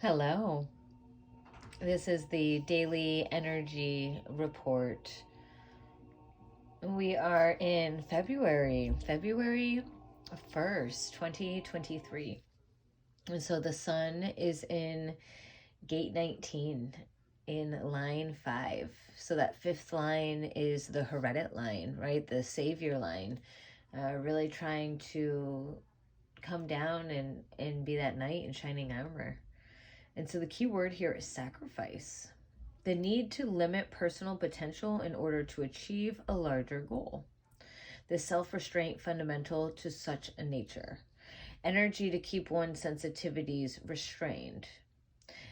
Hello. This is the daily energy report. We are in February 1st, 2023. And so the sun is in gate 19 in line 5. So that fifth line is the Heredit line, right? The savior line. Really trying to come down and be that knight in shining armor. And so the key word here is sacrifice. The need to limit personal potential in order to achieve a larger goal. The self-restraint fundamental to such a nature. Energy to keep one's sensitivities restrained.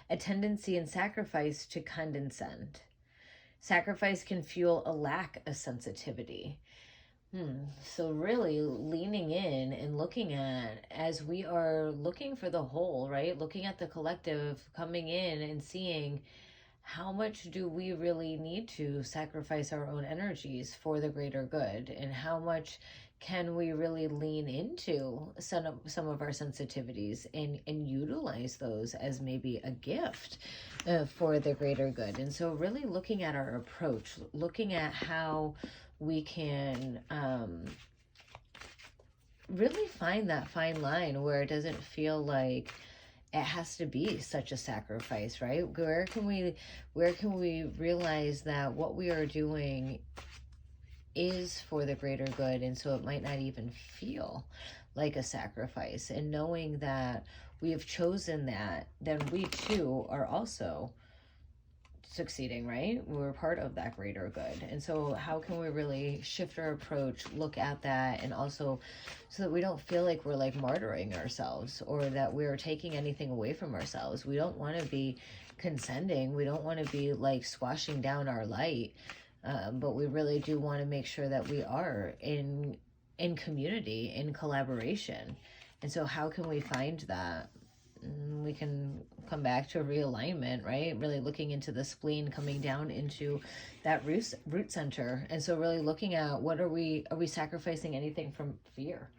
A tendency in sacrifice to condescend. Sacrifice can fuel a lack of sensitivity. So really leaning in and looking at, as we are looking for the whole, right? Looking at the collective, coming in and seeing how much do we really need to sacrifice our own energies for the greater good, and how much can we really lean into some of our sensitivities and utilize those as maybe a gift for the greater good. And so really looking at our approach, looking at how we can really find that fine line where it doesn't feel like it has to be such a sacrifice, right? Where can we realize that what we are doing is for the greater good, and so it might not even feel like a sacrifice, and knowing that we have chosen that, then we too are also succeeding, right? We're part of that greater good. And so how can we really shift our approach, look at that, and also so that we don't feel like we're like martyring ourselves, or that we're taking anything away from ourselves. We don't want to be condescending. We don't want to be like squashing down our light. But we really do want to make sure that we are in community, in collaboration. And so how can we find that? We can come back to realignment, right? Really looking into the spleen, coming down into that root center. And so really looking at what are we sacrificing anything from fear,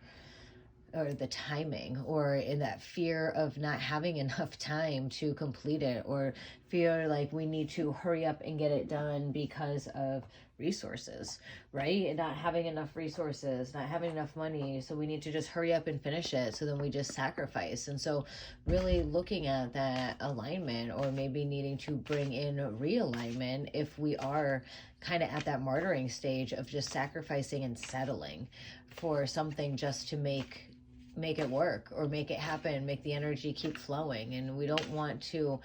or the timing, or in that fear of not having enough time to complete it, or fear like we need to hurry up and get it done because of resources, right? And not having enough resources, not having enough money, so we need to just hurry up and finish it, so then we just sacrifice. And so really looking at that alignment, or maybe needing to bring in realignment if we are kind of at that martyring stage of just sacrificing and settling for something just to make it work, or make it happen, make the energy keep flowing. And we don't want to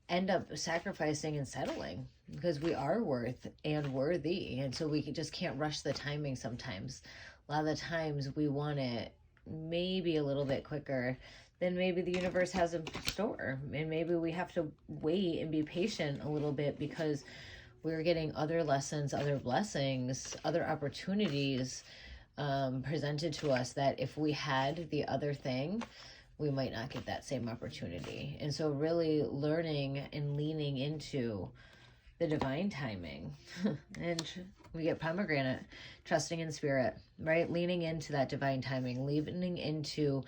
end up sacrificing and settling, because we are worth and worthy. And so we just can't rush the timing sometimes. A lot of the times we want it maybe a little bit quicker than maybe the universe has in store. And maybe we have to wait and be patient a little bit, because we're getting other lessons, other blessings, other opportunities presented to us, that if we had the other thing, we might not get that same opportunity. And so really learning and leaning into the divine timing. And we get pomegranate, trusting in spirit, right? Leaning into that divine timing, leaning into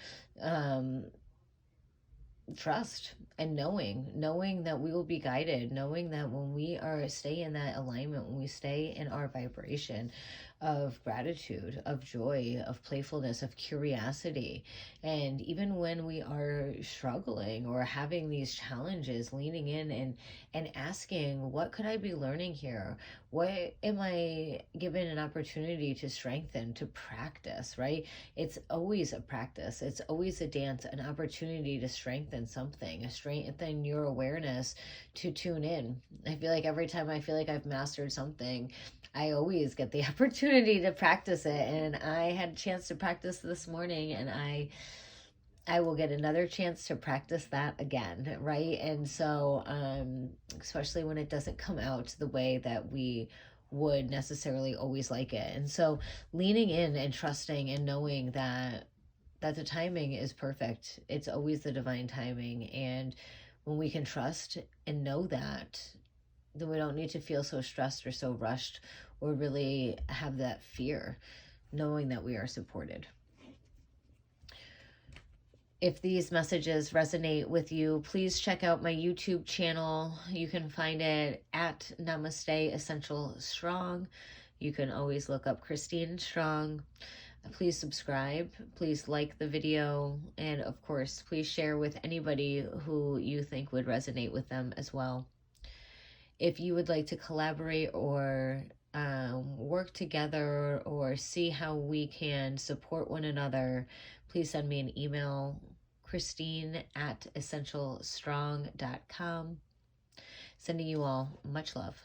trust, and knowing that we will be guided, knowing that when we stay in that alignment, when we stay in our vibration of gratitude, of joy, of playfulness, of curiosity, and even when we are struggling or having these challenges, leaning in and asking, what could I be learning here? What am I given an opportunity to strengthen, to practice, right? It's always a practice. It's always a dance, an opportunity to strengthen something, strengthen your awareness, to tune in. I feel like every time I feel like I've mastered something, I always get the opportunity to practice it. And I had a chance to practice this morning, and I will get another chance to practice that again, right? And so, especially when it doesn't come out the way that we would necessarily always like it. And so leaning in and trusting and knowing that the timing is perfect. It's always the divine timing. And when we can trust and know that, then we don't need to feel so stressed or so rushed, or really have that fear, knowing that we are supported. If these messages resonate with you, please check out my YouTube channel. You can find it at Namaste Essential Strong. You can always look up Christine Strong. Please subscribe, please like the video, and of course, please share with anybody who you think would resonate with them as well. If you would like to collaborate or work together or see how we can support one another, please send me an email, Christine@essentialstrong.com. Sending you all much love.